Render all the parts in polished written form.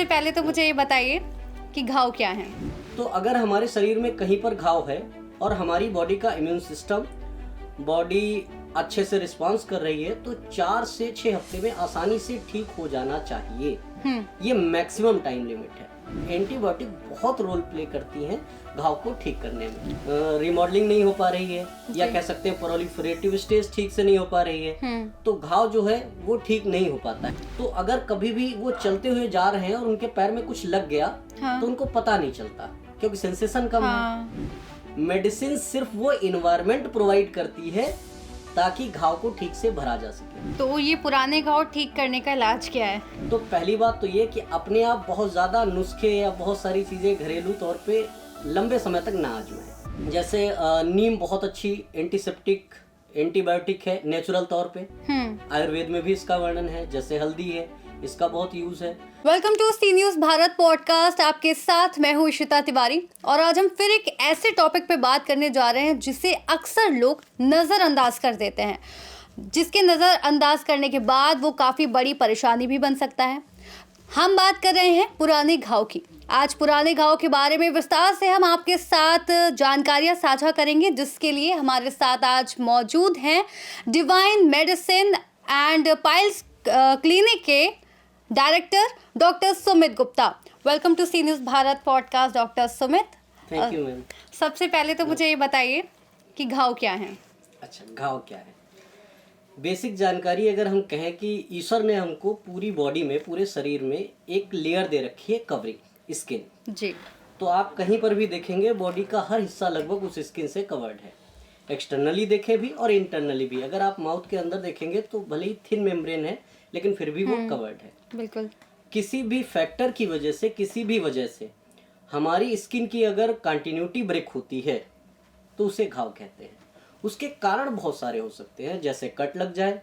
पहले तो मुझे ये बताइए कि घाव क्या है। तो अगर हमारे शरीर में कहीं पर घाव है और हमारी बॉडी का इम्यून सिस्टम बॉडी अच्छे से रिस्पांस कर रही है तो 4 से 6 हफ्ते में आसानी से ठीक हो जाना चाहिए। ये मैक्सिमम टाइम लिमिट है। एंटीबायोटिक बहुत रोल प्ले करती हैं घाव को ठीक करने में। रिमॉडलिंग नहीं हो पा रही है या कह सकते हैं प्रोलिफरेटिव स्टेज ठीक से नहीं हो पा रही है तो घाव जो है वो ठीक नहीं हो पाता है। तो अगर कभी भी वो चलते हुए जा रहे हैं और उनके पैर में कुछ लग गया तो उनको पता नहीं चलता क्योंकि सेंसेशन कम है। मेडिसिन सिर्फ वो इन्वायरमेंट प्रोवाइड करती है ताकि घाव को ठीक से भरा जा सके। तो ये पुराने घाव ठीक करने का इलाज क्या है? तो पहली बात तो ये कि अपने आप बहुत ज्यादा नुस्खे या बहुत सारी चीजें घरेलू तौर पे लंबे समय तक ना आजमाएं। जैसे नीम बहुत अच्छी एंटीसेप्टिक एंटीबायोटिक है नेचुरल तौर पे। आयुर्वेद में भी इसका वर्णन है। जैसे हल्दी है, इसका बहुत यूज है। Welcome to C News Bharat podcast. आपके साथ मैं हूँ इशिता तिवारी और आज हम फिर एक ऐसे टॉपिक पे बात करने जा रहे हैं जिसे अक्सर लोग नज़रअंदाज कर देते हैं, जिसके नज़रअंदाज करने के बाद वो काफ़ी बड़ी परेशानी भी बन सकता है। हम बात कर रहे हैं पुराने घाव की। आज पुराने घाव के बारे में विस्तार से हम आपके साथ जानकारियां साझा करेंगे, जिसके लिए हमारे साथ आज मौजूद हैं divine medicine and piles clinic के director doctor Sumit Gupta. Welcome to C news Bharat podcast doctor Sumit. Thank you ma'am. सबसे पहले तो मुझे ये बताइए कि घाव क्या है। अच्छा, घाव क्या है? बेसिक जानकारी अगर हम कहें कि ईश्वर ने हमको पूरी बॉडी में, पूरे शरीर में एक लेयर दे रखी है, कवरिंग, स्किन जी। तो आप कहीं पर भी देखेंगे बॉडी का हर हिस्सा लगभग उस स्किन से कवर्ड है। एक्सटर्नली देखें भी और इंटरनली भी। अगर आप माउथ के अंदर देखेंगे तो भले ही थिन मेम्ब्रेन है लेकिन फिर भी वो कवर्ड है। बिल्कुल। किसी भी फैक्टर की वजह से, किसी भी वजह से हमारी स्किन की अगर कंटिन्यूटी ब्रेक होती है तो उसे घाव कहते हैं। उसके कारण बहुत सारे हो सकते हैं, जैसे कट लग जाए,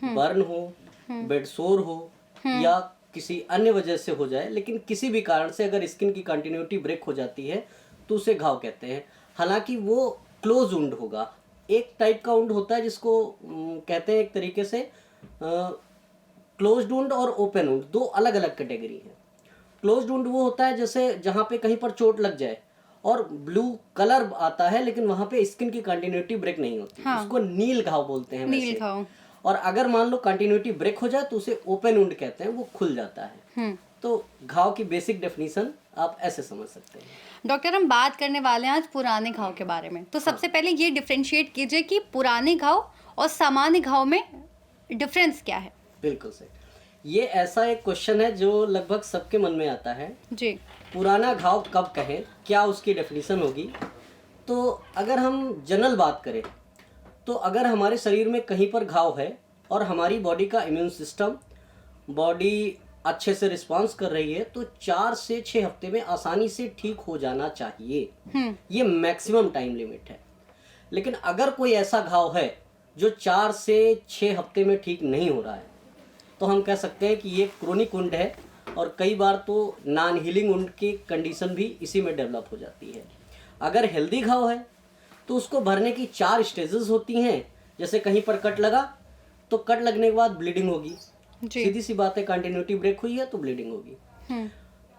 बर्न हो, बेड सोर हो या किसी अन्य वजह से हो जाए। लेकिन किसी भी कारण से अगर स्किन की कंटिन्यूटी ब्रेक हो जाती है तो उसे घाव कहते हैं। हालांकि वो क्लोज वुंड होगा। एक टाइप का वुंड होता है जिसको कहते हैं एक तरीके से क्लोज्ड वुंड और ओपन वुंड, दो अलग अलग कैटेगरी है। क्लोज्ड वुंड वो होता है जैसे जहाँ पे कहीं पर चोट लग जाए और ब्लू कलर आता है लेकिन वहाँ पे स्किन की कंटिन्यूटी ब्रेक नहीं होती। उसको नील घाव बोलते हैं नील घाव। और अगर मान लो कंटिन्यूटी ब्रेक हो जाए तो उसे ओपन वुंड कहते हैं, वो खुल जाता है। तो घाव की बेसिक डेफिनेशन आप ऐसे समझ सकते हैं। डॉक्टर, हम बात करने वाले हैं आज पुराने घाव के बारे में। तो सबसे पहले ये डिफरेंशिएट कीजिए कि पुराने घाव और सामान्य घाव में डिफरेंस क्या है। बिल्कुल सही। ये ऐसा एक क्वेश्चन है जो लगभग सबके मन में आता है जी। पुराना घाव कब कहें, क्या उसकी डेफिनेशन होगी? तो अगर हम जनरल बात करें तो अगर हमारे शरीर में कहीं पर घाव है और हमारी बॉडी का इम्यून सिस्टम बॉडी अच्छे से रिस्पांस कर रही है तो 4 से 6 हफ्ते में आसानी से ठीक हो जाना चाहिए। ये मैक्सिमम टाइम लिमिट है। लेकिन अगर कोई ऐसा घाव है जो 4 से 6 हफ्ते में ठीक नहीं हो रहा है तो हम कह सकते हैं कि ये क्रोनिक वुंड है और कई बार तो नॉन हीलिंग वुंड की कंडीशन भी इसी में डेवलप हो जाती है। अगर हेल्दी घाव है तो उसको भरने की 4 स्टेजेस होती हैं। जैसे कहीं पर कट लगा तो कट लगने के बाद ब्लीडिंग होगी, सीधी सी बात है, कंटिन्यूटी ब्रेक हुई है तो ब्लीडिंग होगी।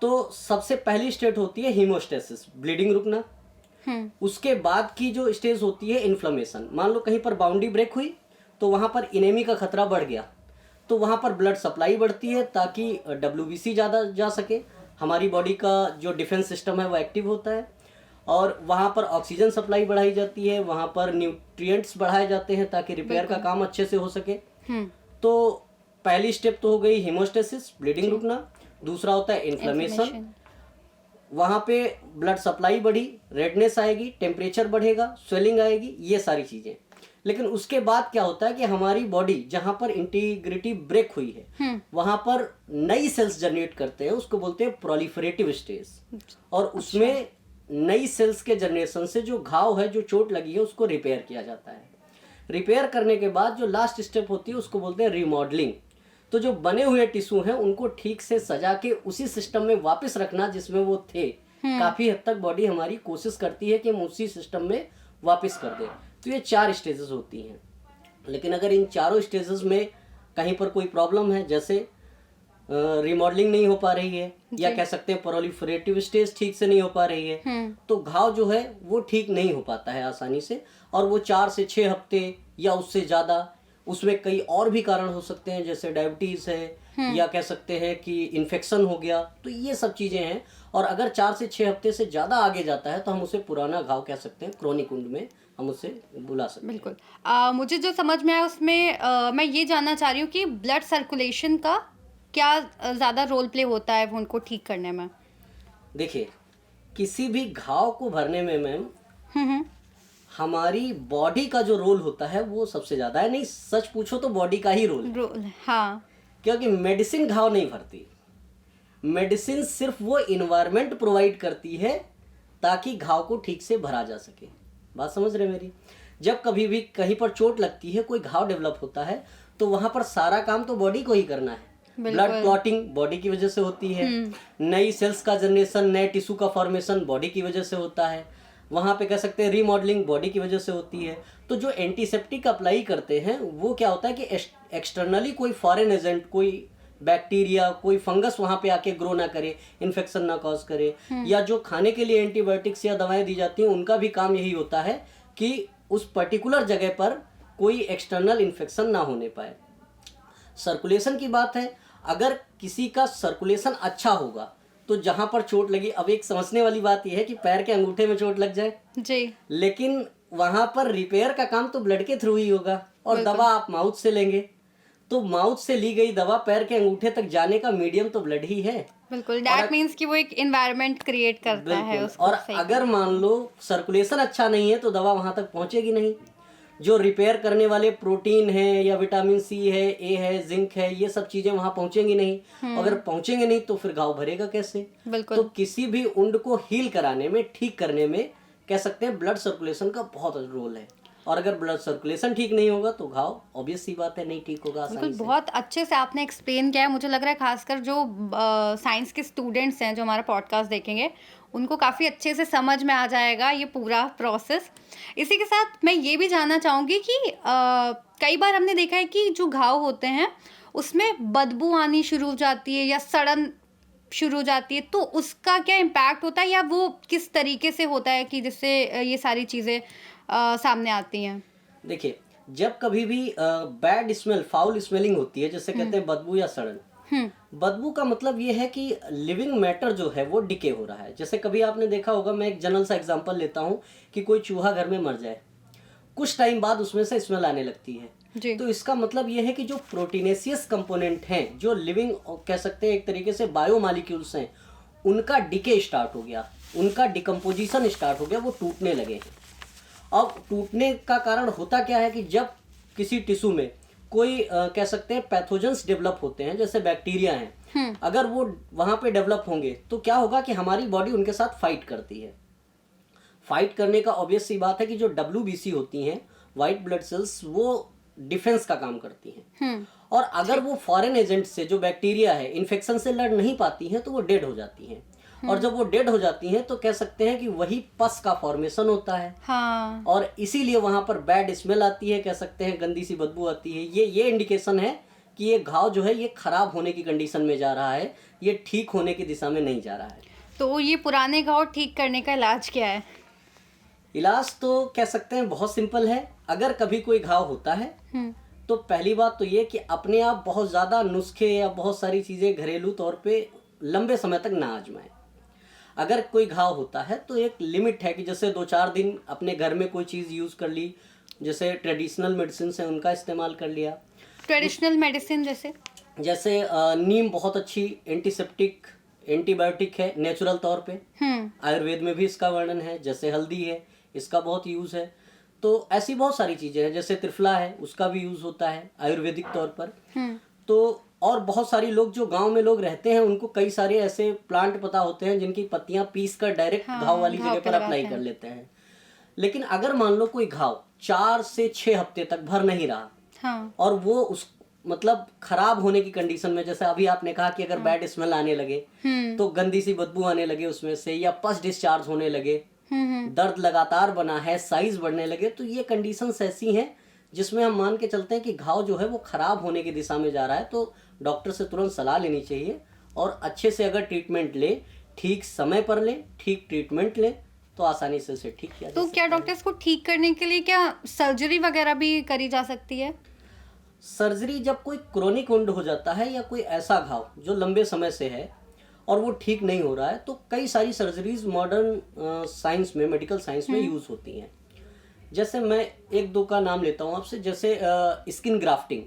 तो सबसे पहली स्टेज होती है हीमोस्टेसिस, ब्लीडिंग रुकना। उसके बाद की जो स्टेज होती है इन्फ्लेमेशन। मान लो कहीं पर बाउंड्री ब्रेक हुई तो वहां पर एनीमी का खतरा बढ़ गया तो वहाँ पर ब्लड सप्लाई बढ़ती है ताकि WBC ज़्यादा जा सके, हमारी बॉडी का जो डिफेंस सिस्टम है वो एक्टिव होता है और वहाँ पर ऑक्सीजन सप्लाई बढ़ाई जाती है, वहाँ पर न्यूट्रिएंट्स बढ़ाए जाते हैं ताकि रिपेयर का काम अच्छे से हो सके। तो पहली स्टेप तो हो गई हीमोस्टेसिस, ब्लीडिंग रुकना। दूसरा होता है इन्फ्लेमेशन। वहाँ पे ब्लड सप्लाई बढ़ी, रेडनेस आएगी, टेम्परेचर बढ़ेगा, स्वेलिंग आएगी, ये सारी चीज़ें। लेकिन उसके बाद क्या होता है कि हमारी बॉडी जहां पर इंटीग्रिटी ब्रेक हुई है वहां पर नई सेल्स जनरेट करते हैं, उसको बोलते हैं प्रोलिफरेटिव स्टेज। और उसमें नई सेल्स के जनरेशन से जो घाव है, जो चोट लगी है, उसको रिपेयर किया जाता है। रिपेयर करने के बाद जो लास्ट स्टेप होती है उसको बोलते हैं रिमॉडलिंग। तो जो बने हुए टिश्यू हैं उनको ठीक से सजा के उसी सिस्टम में वापस रखना जिसमें वो थे। काफी हद तक बॉडी हमारी कोशिश करती है कि हम उसी सिस्टम में वापस कर दें। तो ये 4 स्टेजेस होती हैं। लेकिन अगर इन चारों स्टेजेस में कहीं पर कोई प्रॉब्लम है, जैसे रिमॉडलिंग नहीं हो पा रही है, या कह सकते हैं प्रोलिफरेटिव स्टेज ठीक से नहीं हो पा रही है, तो घाव जो है वो ठीक नहीं हो पाता है आसानी से, और वो 4 से 6 हफ्ते या उससे ज़्यादा, उसमें कई और भी कारण हो सकते हैं, जैसे डायबिटीज़ है, या कह सकते हैं कि इन्फेक्शन हो गया, तो ये सब चीज़ें हैं। और अगर 4 से 6 हफ्ते से ज़्यादा आगे जाता है तो हम उसे पुराना घाव कह सकते हैं, क्रोनिक वुंड में हम उसे बुला सकते हैं। बिल्कुल। मुझे जो समझ में आया उसमें मैं ये जानना चाह रही हूँ कि ब्लड सर्कुलेशन का क्या ज़्यादा रोल प्ले होता है वुंड को ठीक करने में? देखिए, किसी भी घाव को भरने में मैम हमारी बॉडी का जो रोल होता है वो सबसे ज़्यादा है। नहीं, सच पूछो तो बॉडी का ही रोल है। हाँ। क्योंकि मेडिसिन घाव नहीं भरती, मेडिसिन सिर्फ वो इन्वायरमेंट प्रोवाइड करती है ताकि घाव को ठीक से भरा जा सके। बात समझ रहे मेरी? जब कभी भी कहीं पर चोट लगती है, कोई घाव डेवलप होता है, तो वहां पर सारा काम तो बॉडी को ही करना है। ब्लड क्लॉटिंग बॉडी की वजह से होती है, नई सेल्स का जनरेशन, नए टिश्यू का फॉर्मेशन बॉडी की वजह से होता है, वहाँ पे कह सकते हैं रीमॉडलिंग बॉडी की वजह से होती है। तो जो एंटीसेप्टिक अप्लाई करते हैं वो क्या होता है कि एक्सटर्नली कोई फॉरेन एजेंट, कोई बैक्टीरिया, कोई फंगस वहाँ पे आके ग्रो ना करे, इन्फेक्शन ना कॉज करे, या जो खाने के लिए एंटीबायोटिक्स या दवाएं दी जाती हैं उनका भी काम यही होता है कि उस पर्टिकुलर जगह पर कोई एक्सटर्नल इन्फेक्शन ना होने पाए। सर्कुलेशन की बात है, अगर किसी का सर्कुलेशन अच्छा होगा तो जहां पर चोट लगी, अब एक समझने वाली बात यह है कि पैर के अंगूठे में चोट लग जाए जी, लेकिन वहां पर रिपेयर का काम तो ब्लड के थ्रू ही होगा, और दवा आप माउथ से लेंगे, तो माउथ से ली गई दवा पैर के अंगूठे तक जाने का मीडियम तो ब्लड ही है। बिल्कुल, दैट मीन्स कि वो एक एनवायरनमेंट क्रिएट करता है उसको। और अगर मान लो सर्कुलेशन अच्छा नहीं है तो दवा वहां तक पहुंचेगी नहीं। जो रिपेयर करने वाले प्रोटीन है या विटामिन सी है, ए है, जिंक है, ये सब चीजें वहां पहुंचेंगी नहीं। अगर पहुंचेंगे नहीं तो फिर घाव भरेगा कैसे? तो किसी भी वुंड को हील कराने में, ठीक करने में कह सकते हैं ब्लड सर्कुलेशन का बहुत रोल है। और अगर ब्लड सर्कुलेशन ठीक नहीं होगा तो घाव ऑब्वियस सी बात है नहीं ठीक होगा आसानी से। बहुत अच्छे से आपने एक्सप्लेन किया है। मुझे लग रहा है खासकर जो साइंस के स्टूडेंट्स हैं जो हमारा पॉडकास्ट देखेंगे उनको काफ़ी अच्छे से समझ में आ जाएगा ये पूरा प्रोसेस। इसी के साथ मैं ये भी जानना चाहूँगी कि कई बार हमने देखा है कि जो घाव होते हैं उसमें बदबू आनी शुरू हो जाती है या सड़न शुरू हो जाती है, तो उसका क्या इम्पैक्ट होता है या वो किस तरीके से होता है कि जिससे ये सारी चीज़ें सामने आती हैं? देखिए, जब कभी भी बैड स्मेल, फाउल स्मेलिंग होती है, जैसे कहते हैं बदबू या सड़न, बदबू का मतलब ये है कि लिविंग मैटर जो है वो डिके हो रहा है। जैसे कभी आपने देखा होगा, मैं एक जनरल सा एग्जांपल लेता हूँ कि कोई चूहा घर में मर जाए, कुछ टाइम बाद उसमें से स्मेल आने लगती है जी। तो इसका मतलब ये है कि जो प्रोटीनेशियस कंपोनेंट हैं, जो लिविंग कह सकते हैं एक तरीके से बायोमॉलिक्यूल्स हैं, उनका डिके स्टार्ट हो गया, उनका डिकम्पोजिशन स्टार्ट हो गया, वो टूटने लगे हैं। अब टूटने का कारण होता क्या है कि जब किसी टिश्यू में कोई कह सकते हैं पैथोजेंस डेवलप होते हैं, जैसे बैक्टीरिया हैं, अगर वो वहां पे डेवलप होंगे तो क्या होगा कि हमारी बॉडी उनके साथ फाइट करती है। फाइट करने का ऑब्वियस सी बात है कि जो WBC होती हैं, वाइट ब्लड सेल्स, वो डिफेंस का काम करती हैं। और अगर वो फॉरेन एजेंट से, जो बैक्टीरिया है, इन्फेक्शन से लड़ नहीं पाती हैं तो वो डेड हो जाती हैं। और जब वो डेड हो जाती हैं तो कह सकते हैं कि वही पस का फॉर्मेशन होता है। हाँ। और इसीलिए वहां पर बैड स्मेल आती है, कह सकते हैं गंदी सी बदबू आती है। ये इंडिकेशन है कि ये घाव जो है ये खराब होने की कंडीशन में जा रहा है, ये ठीक होने की दिशा में नहीं जा रहा है। तो ये पुराने घाव ठीक करने का इलाज क्या है? इलाज तो कह सकते हैं बहुत सिंपल है। अगर कभी कोई घाव होता है तो पहली बात तो ये कि अपने आप बहुत ज़्यादा नुस्खे या बहुत सारी चीज़ें घरेलू तौर पे लंबे समय तक ना आजमाएं। अगर कोई घाव होता है तो एक लिमिट है कि जैसे 2-4 दिन अपने घर में कोई चीज़ यूज़ कर ली, जैसे ट्रेडिशनल मेडिसिन है उनका इस्तेमाल कर लिया। ट्रेडिशनल मेडिसिन जैसे नीम बहुत अच्छी एंटीसेप्टिक, एंटीबायोटिक है नेचुरल तौर पे। आयुर्वेद में भी इसका वर्णन है। जैसे हल्दी है, इसका बहुत यूज़ है। तो ऐसी बहुत सारी चीज़ें हैं। जैसे त्रिफला है, उसका भी यूज़ होता है आयुर्वेदिक तौर पर। तो और बहुत सारी लोग जो गांव में लोग रहते हैं उनको कई सारे ऐसे प्लांट पता होते हैं जिनकी पत्तियां पीस कर डायरेक्ट घाव वाली जगह पर अप्लाई कर लेते हैं। लेकिन अगर मान लो कोई घाव 4 से 6 हफ्ते तक भर नहीं रहा और वो उस मतलब खराब होने की कंडीशन में, जैसे अभी आपने कहा कि अगर बैड स्मेल आने लगे तो गंदी सी बदबू आने लगे उसमें से, या पस डिस्चार्ज होने लगे, दर्द लगातार बना है, साइज बढ़ने लगे, तो ये कंडीशंस ऐसी हैं जिसमें हम मान के चलते हैं कि घाव जो है वो खराब होने की दिशा में जा रहा है, तो डॉक्टर से तुरंत सलाह लेनी चाहिए और अच्छे से अगर ट्रीटमेंट ले, ठीक समय पर ले, ठीक ट्रीटमेंट ले, तो आसानी से उसे ठीक किया जा सकता है। तो क्या डॉक्टर इसको ठीक करने के लिए क्या सर्जरी वगैरह भी करी जा सकती है? सर्जरी जब कोई क्रोनिक वुंड हो जाता है या कोई ऐसा घाव जो लंबे समय से है और वो ठीक नहीं हो रहा है, तो कई सारी सर्जरीज मॉडर्न साइंस में, मेडिकल साइंस में यूज़ होती हैं। जैसे मैं एक दो का नाम लेता हूँ आपसे, जैसे स्किन ग्राफ्टिंग।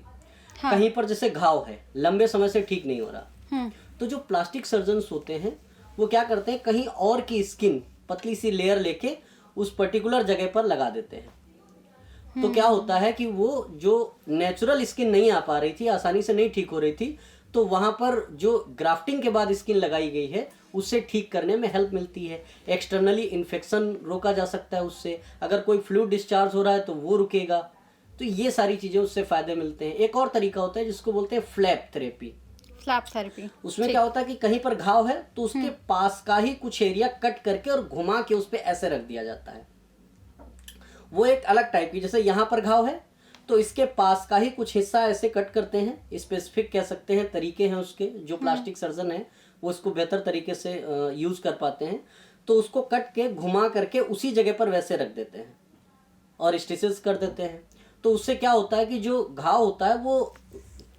हाँ। कहीं पर जैसे घाव है, लंबे समय से ठीक नहीं हो रहा, तो जो प्लास्टिक सर्जन्स होते हैं वो क्या करते हैं, कहीं और की स्किन पतली सी लेयर लेके उस पर्टिकुलर जगह पर लगा देते हैं। तो क्या होता है कि वो जो नेचुरल स्किन नहीं आ पा रही थी, आसानी से नहीं ठीक हो रही थी, तो वहाँ पर जो ग्राफ्टिंग के बाद स्किन लगाई गई है उससे ठीक करने में हेल्प मिलती है। एक्सटर्नली इन्फेक्शन रोका जा सकता है उससे, अगर कोई फ्लूइड डिस्चार्ज हो रहा है तो वो रुकेगा। तो ये सारी चीज़ें उससे फ़ायदे मिलते हैं। एक और तरीका होता है जिसको बोलते हैं फ्लैप थेरेपी। उसमें क्या होता है कि कहीं पर घाव है तो उसके पास का ही कुछ एरिया कट करके और घुमा के उस पर ऐसे रख दिया जाता है। वो एक अलग टाइप की, जैसे यहाँ पर घाव है तो इसके पास का ही कुछ हिस्सा ऐसे कट करते हैं। स्पेसिफिक कह सकते हैं तरीके हैं उसके, जो प्लास्टिक सर्जन है वो उसको बेहतर तरीके से यूज़ कर पाते हैं। तो उसको कट के घुमा करके उसी जगह पर वैसे रख देते हैं और स्टिचेस कर देते हैं। तो उससे क्या होता है कि जो घाव होता है वो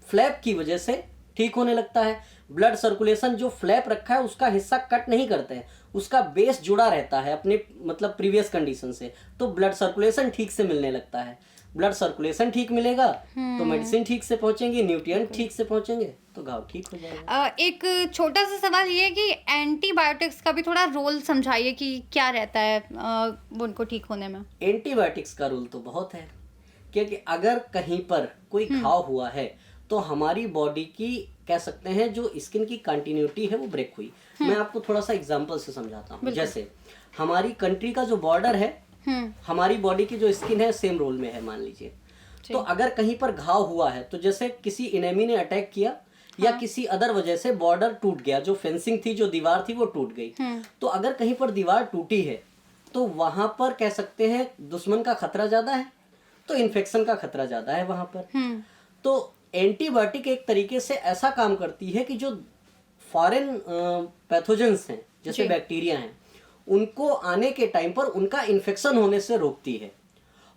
फ्लैप की वजह से ठीक होने लगता है। ब्लड सर्कुलेशन जो फ्लैप रखा है उसका हिस्सा कट नहीं करते हैं, उसका बेस जुड़ा रहता है अपने मतलब प्रीवियस कंडीशन से, तो ब्लड सर्कुलेशन ठीक से मिलने लगता है। ब्लड सर्कुलेशन ठीक मिलेगा तो मेडिसिन ठीक से पहुंचेंगी, न्यूट्रिएंट ठीक से पहुंचेंगे, तो घाव ठीक हो जाएगा। एक छोटा सा सवाल ये है कि एंटीबायोटिक्स का भी थोड़ा रोल समझाइए कि क्या रहता है उनको ठीक होने में। एंटीबायोटिक्स का रोल तो बहुत है, क्योंकि अगर कहीं पर कोई घाव हुआ है तो हमारी बॉडी की कह सकते हैं जो स्किन की कंटिन्यूटी है वो ब्रेक हुई। मैं आपको थोड़ा सा एग्जांपल से समझाता हूँ। जैसे हमारी कंट्री का जो बॉर्डर है, हमारी बॉडी की जो स्किन है सेम रोल में है मान लीजिए। तो अगर कहीं पर घाव हुआ है, तो जैसे किसी एनिमी ने अटैक किया या किसी अदर वजह से बॉर्डर टूट गया, जो फेंसिंग थी, जो दीवार थी वो टूट गई, तो अगर कहीं पर दीवार टूटी है तो वहां पर कह सकते हैं दुश्मन का खतरा ज्यादा है, तो इन्फेक्शन का खतरा ज्यादा है वहां पर। तो एंटीबायोटिक एक तरीके से ऐसा काम करती है कि जो फॉरेन पैथोजेंस हैं, जैसे बैक्टीरिया हैं, उनको आने के टाइम पर उनका इन्फेक्शन होने से रोकती है।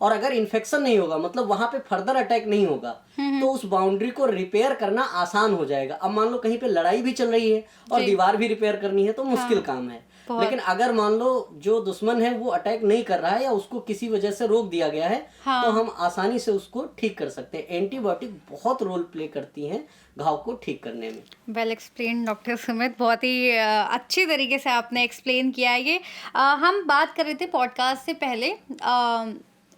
और अगर इन्फेक्शन नहीं होगा, मतलब वहां पे फर्दर अटैक नहीं होगा, तो उस बाउंड्री को रिपेयर करना आसान हो जाएगा। अब मान लो कहीं पे लड़ाई भी चल रही है और दीवार भी रिपेयर करनी है, तो मुश्किल काम है। लेकिन अगर मान लो जो दुश्मन है वो अटैक नहीं कर रहा है या उसको किसी वजह से रोक दिया गया है, तो हम आसानी से उसको ठीक कर सकते हैं। एंटीबायोटिक बहुत रोल प्ले करती हैं घाव को ठीक करने में। वेल एक्सप्लेन डॉक्टर सुमित, बहुत ही अच्छी तरीके से आपने एक्सप्लेन किया है ये। हम बात कर रहे थे पॉडकास्ट से पहले,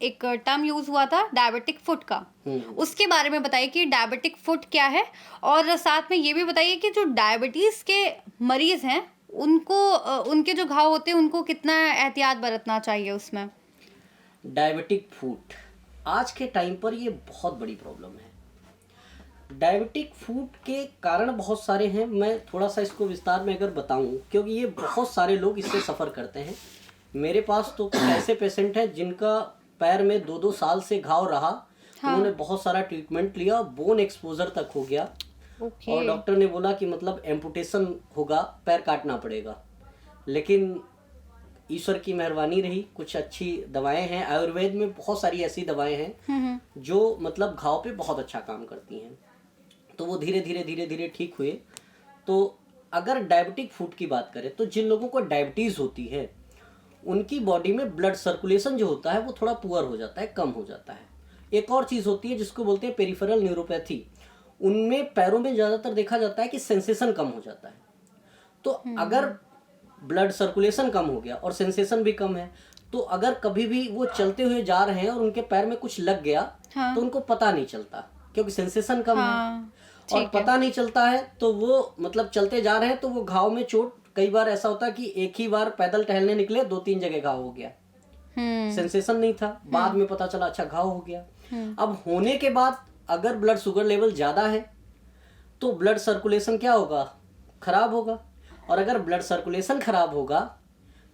एक टर्म यूज हुआ था डायबिटिक फुट का, उसके बारे में बताइए कि डायबिटिक फुट क्या है, और साथ में ये भी बताइए कि जो डायबिटीज के मरीज हैं उनको उनके जो घाव होते हैं उनको कितना एहतियात बरतना चाहिए उसमें। डायबिटिक फुट आज के टाइम पर ये बहुत बड़ी प्रॉब्लम है। डायबिटिक फुट के कारण बहुत सारे हैं, मैं थोड़ा सा इसको विस्तार में अगर बताऊं, क्योंकि ये बहुत सारे लोग इससे सफ़र करते हैं। मेरे पास तो कुछ ऐसे पेशेंट हैं जिनका पैर में 2-2 साल से घाव रहा, उन्होंने बहुत सारा ट्रीटमेंट लिया, बोन एक्सपोजर तक हो गया, और डॉक्टर ने बोला कि मतलब एम्पुटेशन होगा, पैर काटना पड़ेगा। लेकिन ईश्वर की मेहरबानी रही, कुछ अच्छी दवाएं हैं, आयुर्वेद में बहुत सारी ऐसी दवाएं हैं जो मतलब घाव पे बहुत अच्छा काम करती हैं, तो वो धीरे धीरे ठीक हुए। तो अगर डायबिटिक फुट की बात करें, तो जिन लोगों को डायबिटीज़ होती है उनकी बॉडी में ब्लड सर्कुलेशन जो होता है वो थोड़ा पुअर हो जाता है, कम हो जाता है। एक और चीज़ होती है जिसको बोलते हैं पेरिफेरल न्यूरोपैथी, उनमें पैरों में ज़्यादातर देखा जाता है कि सेंसेशन कम हो जाता है। तो अगर ब्लड सर्कुलेशन कम हो गया और सेंसेशन भी कम है, तो अगर कभी भी वो चलते हुए जा रहे हैं और उनके पैर में कुछ लग गया, तो उनको पता नहीं चलता, क्योंकि सेंसेशन कम है और पता नहीं चलता है, तो वो मतलब चलते जा रहे हैं तो वो घाव में चोट, कई बार ऐसा होता है कि एक ही बार पैदल टहलने निकले 2-3 जगह घाव हो गया, सेंसेशन नहीं था, बाद में पता चला अच्छा घाव हो गया। अब होने के बाद अगर ब्लड शुगर लेवल ज़्यादा है तो ब्लड सर्कुलेशन क्या होगा, खराब होगा, और अगर ब्लड सर्कुलेशन खराब होगा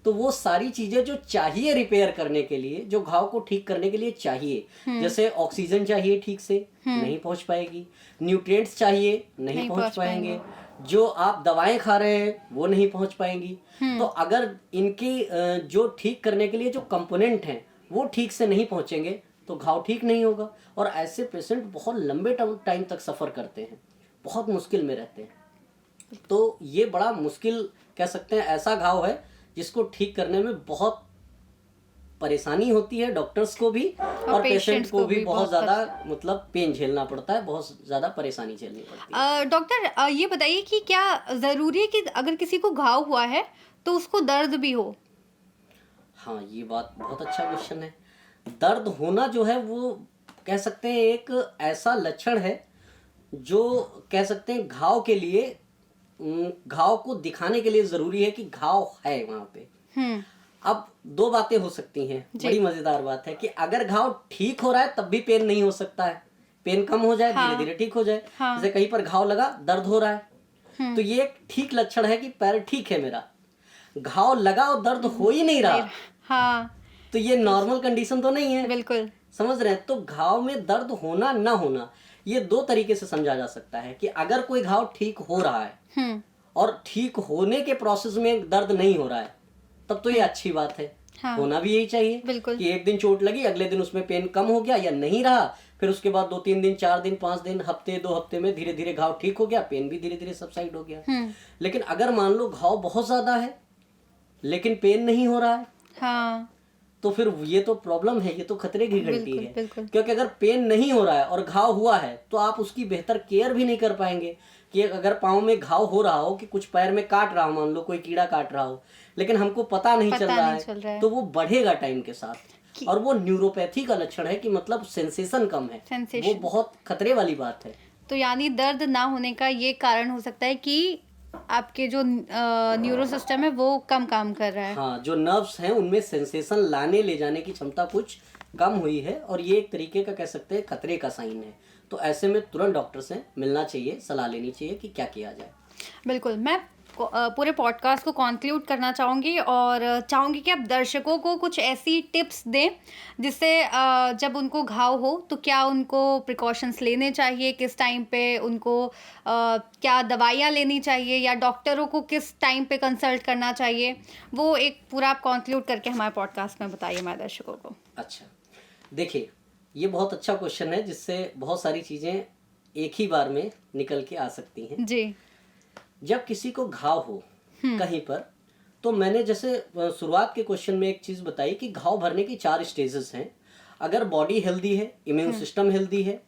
तो वो सारी चीजें जो चाहिए रिपेयर करने के लिए, जो घाव को ठीक करने के लिए चाहिए, जैसे ऑक्सीजन चाहिए ठीक से नहीं पहुंच पाएगी, न्यूट्रिएंट्स चाहिए नहीं पहुंच पाएंगे, जो आप दवाएं खा रहे हैं वो नहीं पहुंच पाएंगी। तो अगर इनकी जो ठीक करने के लिए जो कंपोनेंट हैं वो ठीक से नहीं पहुंचेंगे तो घाव ठीक नहीं होगा, और ऐसे पेशेंट बहुत लंबे टाइम तक सफ़र करते हैं, बहुत मुश्किल में रहते हैं। तो ये बड़ा मुश्किल कह सकते हैं, ऐसा घाव है जिसको ठीक करने में बहुत परेशानी होती है डॉक्टर्स को भी और पेशेंट को भी बहुत ज़्यादा मतलब पेन झेलना पड़ता है, बहुत ज़्यादा परेशानी झेलनी पड़ती है। डॉक्टर ये बताइए कि क्या ज़रूरी है कि अगर किसी को घाव हुआ है तो उसको दर्द भी हो? हाँ, ये बात बहुत अच्छा क्वेश्चन है। दर्द होना जो है वो कह सकते हैं एक ऐसा लक्षण है जो कह सकते हैं घाव के लिए, घाव को दिखाने के लिए ज़रूरी है कि घाव है वहाँ पे। अब दो बातें हो सकती हैं, बड़ी मजेदार बात है कि अगर घाव ठीक हो रहा है तब भी पेन नहीं हो सकता है, पेन कम हो जाए, धीरे धीरे ठीक हो जाए। जैसे कहीं पर घाव लगा, दर्द हो रहा है, तो ये एक ठीक लक्षण है कि पैर ठीक है मेरा। घाव लगा और दर्द हो ही नहीं रहा, तो ये नॉर्मल कंडीशन तो नहीं है। बिल्कुल समझ रहे हैं? तो घाव में दर्द होना ना होना ये दो तरीके से समझा जा सकता है कि अगर कोई घाव ठीक हो रहा है और ठीक होने के प्रोसेस में दर्द नहीं हो रहा है तब तो ये अच्छी बात है। होना भी यही चाहिए कि एक दिन चोट लगी, अगले दिन उसमें पेन कम हो गया या नहीं रहा, फिर उसके बाद 2-3 दिन, 4 दिन, 5 दिन, हफ्ते, 2 हफ्ते में धीरे धीरे घाव ठीक हो गया, पेन भी धीरे धीरे सबसाइड हो गया। लेकिन अगर मान लो घाव बहुत ज्यादा है लेकिन पेन नहीं हो रहा है, तो फिर ये तो प्रॉब्लम है, ये तो खतरे की घंटी है। क्योंकि अगर पेन नहीं हो रहा है और घाव हुआ है तो आप उसकी बेहतर केयर भी नहीं कर पाएंगे। कि अगर पाँव में घाव हो रहा हो, कि कुछ पैर में काट रहा हो, मान लो कोई कीड़ा काट रहा हो, लेकिन हमको पता नहीं चल रहा है, तो वो बढ़ेगा टाइम के साथ, और वो न्यूरोपैथी का लक्षण है कि मतलब सेंसेशन कम है, वो बहुत खतरे वाली बात है। तो यानी दर्द ना होने का ये कारण हो सकता है कि आपके जो न्यूरो सिस्टम है वो कम काम कर रहा है। हाँ, जो नर्व्स हैं उनमें सेंसेशन लाने ले जाने की क्षमता कुछ कम हुई है, और ये एक तरीके का कह सकते हैं खतरे का साइन है। तो ऐसे में तुरंत डॉक्टर से मिलना चाहिए, सलाह लेनी चाहिए कि क्या किया जाए। बिल्कुल, मैं पूरे पॉडकास्ट को कंक्लूड करना चाहूँगी और चाहूँगी कि आप दर्शकों को कुछ ऐसी टिप्स दें जिससे जब उनको घाव हो तो क्या उनको प्रिकॉशंस लेने चाहिए, किस टाइम पे उनको क्या दवाइयाँ लेनी चाहिए, या डॉक्टरों को किस टाइम पे कंसल्ट करना चाहिए, वो एक पूरा आप कंक्लूड करके हमारे पॉडकास्ट में बताइए हमारे दर्शकों को। अच्छा, देखिए, ये बहुत अच्छा क्वेश्चन है जिससे बहुत सारी चीज़ें एक ही बार में निकल के आ सकती हैं जी। जब किसी को घाव हो कहीं पर, तो मैंने जैसे शुरुआत के क्वेश्चन में एक चीज़ बताई कि घाव भरने की 4 स्टेजेस हैं। अगर बॉडी हेल्दी है, इम्यून सिस्टम हेल्दी है,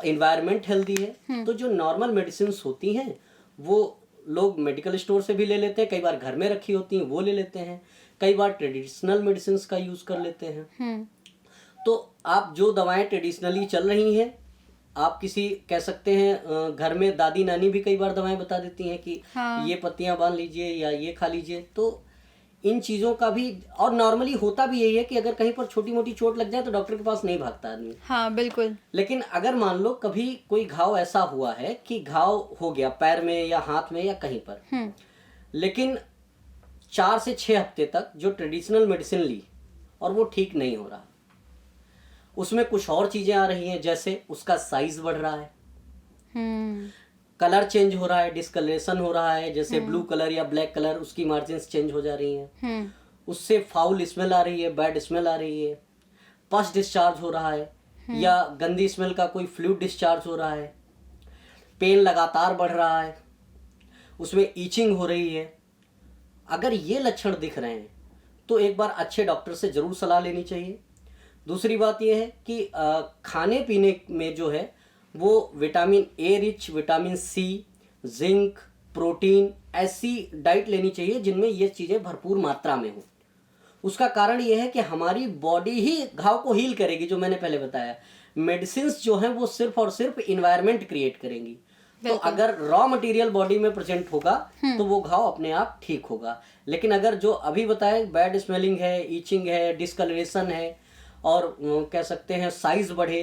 एनवायरनमेंट हेल्दी है, तो जो नॉर्मल मेडिसिन होती हैं वो लोग मेडिकल स्टोर से भी ले लेते हैं, कई बार घर में रखी होती हैं वो ले लेते हैं, कई बार ट्रेडिशनल मेडिसिन का यूज़ कर लेते हैं। तो आप जो दवाएं ट्रेडिशनली चल रही हैं, आप किसी कह सकते हैं घर में दादी नानी भी कई बार दवाएं बता देती हैं कि ये पत्तियां बांध लीजिए या ये खा लीजिए। तो इन चीज़ों का भी, और नॉर्मली होता भी यही है कि अगर कहीं पर छोटी मोटी चोट लग जाए तो डॉक्टर के पास नहीं भागता आदमी। हाँ, बिल्कुल। लेकिन अगर मान लो कभी कोई घाव ऐसा हुआ है कि घाव हो गया पैर में या हाथ में या कहीं पर, लेकिन 4 से 6 हफ्ते तक जो ट्रेडिशनल मेडिसिन ली और वो ठीक नहीं हो रहा, उसमें कुछ और चीजें आ रही हैं, जैसे उसका साइज बढ़ रहा है, कलर चेंज हो रहा है, डिस्कलरेशन हो रहा है, जैसे ब्लू कलर या ब्लैक कलर, उसकी मार्जिन्स चेंज हो जा रही हैं, उससे फाउल स्मेल आ रही है, बैड स्मेल आ रही है, पस डिस्चार्ज हो रहा है, या गंदी स्मेल का कोई फ्लूइड डिस्चार्ज हो रहा है, पेन लगातार बढ़ रहा है, उसमें ईचिंग हो रही है। अगर ये लक्षण दिख रहे हैं तो एक बार अच्छे डॉक्टर से ज़रूर सलाह लेनी चाहिए। दूसरी बात यह है कि खाने पीने में जो है वो vitamin A rich, vitamin C, zinc, protein, ऐसी डाइट लेनी चाहिए जिनमें ये चीज़ें भरपूर मात्रा में हों। उसका कारण ये है कि हमारी बॉडी ही घाव को हील करेगी, जो मैंने पहले बताया। मेडिसिन्स जो हैं वो सिर्फ और सिर्फ इन्वायरमेंट क्रिएट करेंगी। तो अगर रॉ मटेरियल बॉडी में प्रेजेंट होगा तो वो घाव अपने आप ठीक होगा। लेकिन अगर जो अभी बताए बैड स्मेलिंग है, ईचिंग है, डिस्कलरेशन है और कह सकते हैं साइज बढ़े,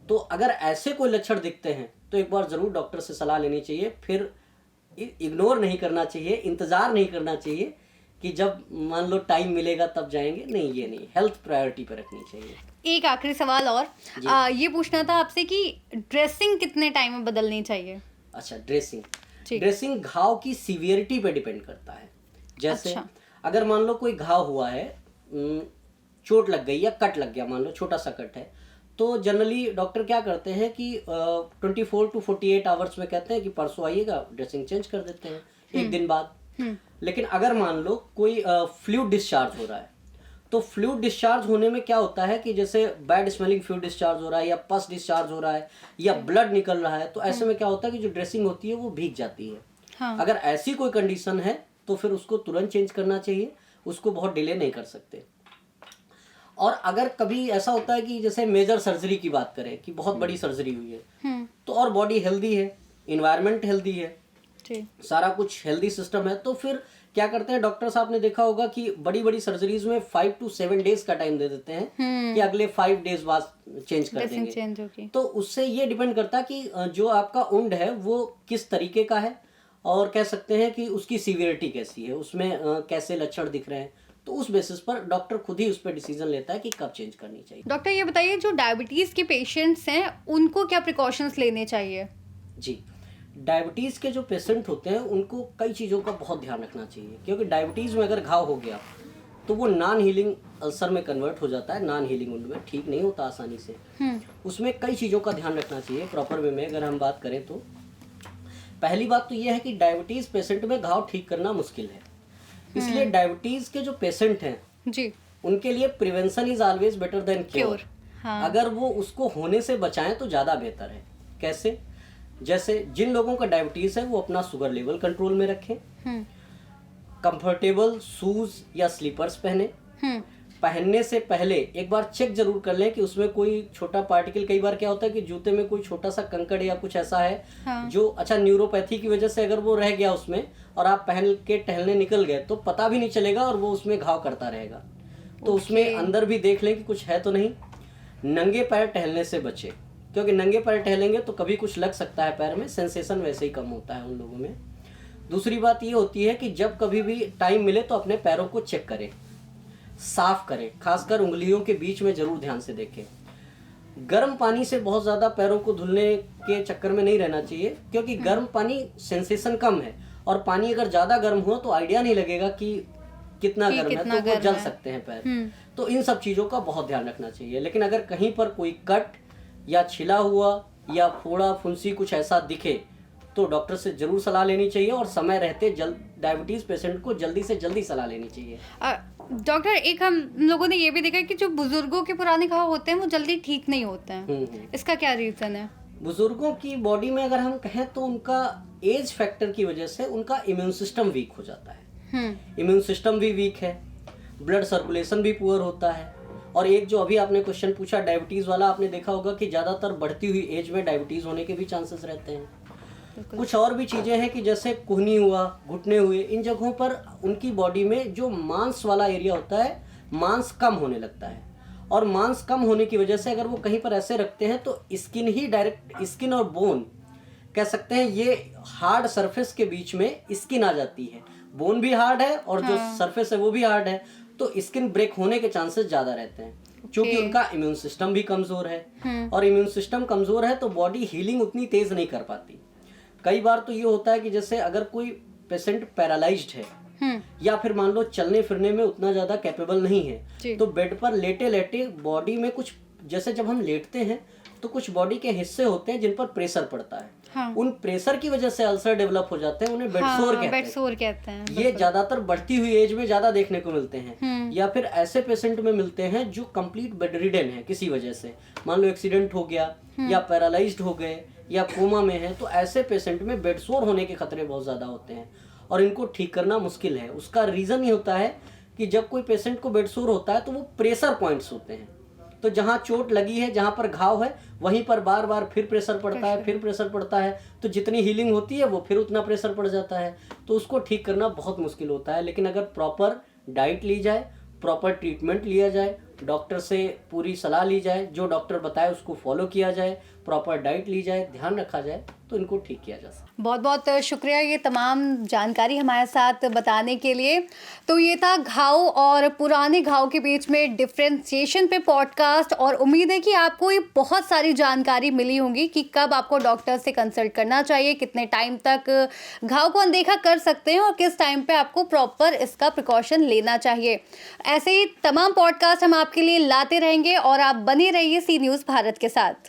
तो अगर ऐसे कोई लक्षण दिखते हैं तो एक बार ज़रूर डॉक्टर से सलाह लेनी चाहिए। फिर इग्नोर नहीं करना चाहिए, इंतज़ार नहीं करना चाहिए कि जब मान लो टाइम मिलेगा तब जाएंगे, नहीं ये नहीं, हेल्थ प्रायोरिटी पे रखनी चाहिए। एक आखिरी सवाल और ये पूछना था आपसे कि ड्रेसिंग कितने टाइम में बदलनी चाहिए? अच्छा, ड्रेसिंग घाव की सीवियरिटी पे डिपेंड करता है। जैसे अगर मान लो कोई घाव हुआ है, चोट लग गई या कट लग गया, मान लो छोटा सा कट है, तो जनरली डॉक्टर क्या करते हैं कि 24 to 48 आवर्स में कहते हैं कि परसों आइएगा, ड्रेसिंग चेंज कर देते हैं एक दिन बाद। लेकिन अगर मान लो कोई फ्लूइड डिस्चार्ज हो रहा है, तो फ्लूइड डिस्चार्ज होने में क्या होता है कि जैसे बैड स्मेलिंग फ्लूइड डिस्चार्ज हो रहा है या पस डिस्चार्ज हो रहा है या ब्लड निकल रहा है, तो ऐसे में क्या होता है कि जो ड्रेसिंग होती है वो भीग जाती है। हाँ। अगर ऐसी कोई कंडीशन है तो फिर उसको तुरंत चेंज करना चाहिए, उसको बहुत डिले नहीं कर सकते। और अगर कभी ऐसा होता है कि जैसे मेजर सर्जरी की बात करें कि बहुत बड़ी सर्जरी हुई है, तो और बॉडी हेल्दी है, इन्वायरमेंट हेल्दी है, सारा कुछ हेल्दी सिस्टम है, तो फिर क्या करते हैं डॉक्टर साहब ने देखा होगा कि बड़ी बड़ी सर्जरीज में 5 to 7 डेज का टाइम दे देते हैं कि अगले 5 डेज बाद चेंज कर देंगे। तो उससे ये डिपेंड करता है कि जो आपका वुंड है वो किस तरीके का है, और कह सकते हैं कि उसकी सीवियरिटी कैसी है, उसमें कैसे लक्षण दिख रहे हैं, तो उस बेसिस पर डॉक्टर खुद ही उस पर डिसीजन लेता है कि कब चेंज करनी चाहिए। डॉक्टर ये बताइए, जो डायबिटीज के पेशेंट्स हैं उनको क्या प्रिकॉशंस लेने चाहिए? जी, डायबिटीज़ के जो पेशेंट होते हैं उनको कई चीज़ों का बहुत ध्यान रखना चाहिए, क्योंकि डायबिटीज़ में अगर घाव हो गया तो वो नॉन हीलिंग अल्सर में कन्वर्ट हो जाता है, नॉन हीलिंग वुंड में, ठीक नहीं होता आसानी से। उसमें कई चीज़ों का ध्यान रखना चाहिए प्रॉपर वे में। अगर हम बात करें तो पहली बात तो ये है कि डायबिटीज़ पेशेंट में घाव ठीक करना मुश्किल है, इसलिए डायबिटीज़ के जो पेशेंट हैं जी, उनके लिए prevention is always better than cure. अगर वो उसको होने से बचाएं तो ज़्यादा बेहतर है। कैसे? जैसे जिन लोगों का डायबिटीज है वो अपना शुगर लेवल कंट्रोल में रखें, कंफर्टेबल शूज या स्लीपर्स पहने, पहनने से पहले एक बार चेक जरूर कर लें कि उसमें कोई छोटा पार्टिकल, कई बार क्या होता है कि जूते में कोई छोटा सा कंकड़ या कुछ ऐसा है जो अच्छा न्यूरोपैथी की वजह से अगर वो रह गया उसमें और आप पहन के टहलने निकल गए तो पता भी नहीं चलेगा और वो उसमें घाव करता रहेगा। तो उसमें अंदर भी देख लें कि कुछ है तो नहीं। नंगे पैर टहलने से बचे, क्योंकि नंगे पैर टहलेंगे तो कभी कुछ लग सकता है पैर में, सेंसेशन वैसे ही कम होता है उन लोगों में। दूसरी बात ये होती है कि जब कभी भी टाइम मिले तो अपने पैरों को चेक करें, साफ करें, खासकर उंगलियों के बीच में जरूर ध्यान से देखें। गर्म पानी से बहुत ज़्यादा पैरों को धुलने के चक्कर में नहीं रहना चाहिए, क्योंकि गर्म पानी सेंसेशन कम है और पानी अगर ज़्यादा गर्म हो तो आइडिया नहीं लगेगा कि कितना गर्म है, तो वो जल सकते हैं पैर। तो इन सब चीज़ों का बहुत ध्यान रखना चाहिए। लेकिन अगर कहीं पर कोई कट या छिला हुआ या फोड़ा फुंसी कुछ ऐसा दिखे तो डॉक्टर से जरूर सलाह लेनी चाहिए, और समय रहते डायबिटीज पेशेंट को जल्दी से जल्दी सलाह लेनी चाहिए। डॉक्टर, एक हम लोगों ने ये भी देखा कि जो बुजुर्गों के पुराने घाव होते हैं वो जल्दी ठीक नहीं होते हैं, इसका क्या रीजन है? बुजुर्गों की बॉडी में अगर हम कहें तो उनका एज फैक्टर की वजह से उनका इम्यून सिस्टम वीक हो जाता है। इम्यून सिस्टम भी वीक है, ब्लड सर्कुलेशन भी पुअर होता है। और एक जो अभी आपने क्वेश्चन पूछा डायबिटीज वाला, आपने देखा होगा कि ज्यादातर बढ़ती हुई एज में डायबिटीज होने के भी चांसेस रहते हैं। कुछ और भी चीजें हैं कि जैसे कुहनी हुआ, घुटने हुए, इन जगहों पर उनकी बॉडी में जो मांस वाला एरिया होता है, मांस कम होने लगता है, और मांस कम होने की वजह से अगर वो कहीं पर ऐसे रखते हैं तो स्किन ही डायरेक्ट, स्किन और बोन कह सकते हैं, ये हार्ड सरफेस के बीच में स्किन आ जाती है। बोन भी हार्ड है और जो सरफेस है वो भी हार्ड है, तो स्किन ब्रेक होने के चांसेस ज्यादा रहते हैं, क्योंकि उनका इम्यून सिस्टम भी कमजोर है। और इम्यून सिस्टम कमजोर है तो बॉडी हीलिंग उतनी तेज नहीं कर पाती। कई बार तो ये होता है कि जैसे अगर कोई पेशेंट पैरालाइज्ड है या फिर मान लो चलने फिरने में उतना ज्यादा कैपेबल नहीं है, तो बेड पर लेटे लेटे बॉडी में कुछ, जैसे जब हम लेटते हैं तो कुछ बॉडी के हिस्से होते हैं जिन पर प्रेशर पड़ता है, उन प्रेशर की वजह से अल्सर डेवलप हो जाते हैं, उन्हें बेडसोर कहते हैं। ये ज्यादातर बढ़ती हुई एज में ज्यादा देखने को मिलते हैं, या फिर ऐसे पेशेंट में मिलते हैं जो कंप्लीट बेडरिडन है किसी वजह से, मान लो एक्सीडेंट हो गया या पैरालाइज्ड हो गए या कोमा में है, तो ऐसे पेशेंट में बेडसोर होने के खतरे बहुत ज्यादा होते हैं और इनको ठीक करना मुश्किल है। उसका रीजन ये होता है कि जब कोई पेशेंट को बेडसोर होता है तो वो प्रेशर पॉइंट्स होते हैं, तो जहाँ चोट लगी है, जहाँ पर घाव है, वहीं पर बार बार फिर प्रेशर पड़ता है, फिर प्रेशर पड़ता है, तो जितनी हीलिंग होती है वो फिर उतना प्रेशर पड़ जाता है, तो उसको ठीक करना बहुत मुश्किल होता है। लेकिन अगर प्रॉपर डाइट ली जाए, प्रॉपर ट्रीटमेंट लिया जाए, डॉक्टर से पूरी सलाह ली जाए, जो डॉक्टर बताए उसको फॉलो किया जाए, प्रॉपर डाइट ली जाए, ध्यान रखा जाए, तो इनको ठीक किया जा सकता है। बहुत बहुत शुक्रिया ये तमाम जानकारी हमारे साथ बताने के लिए। तो ये था घाव और पुराने घाव के बीच में डिफ्रेंशिएशन पे पॉडकास्ट, और उम्मीद है कि आपको ये बहुत सारी जानकारी मिली होंगी कि कब आपको डॉक्टर से कंसल्ट करना चाहिए, कितने टाइम तक घाव को अनदेखा कर सकते हैं और किस टाइम पे आपको प्रॉपर इसका प्रिकॉशन लेना चाहिए। ऐसे ही तमाम पॉडकास्ट हम आपके लिए लाते रहेंगे और आप बने रहिए सी न्यूज़ भारत के साथ।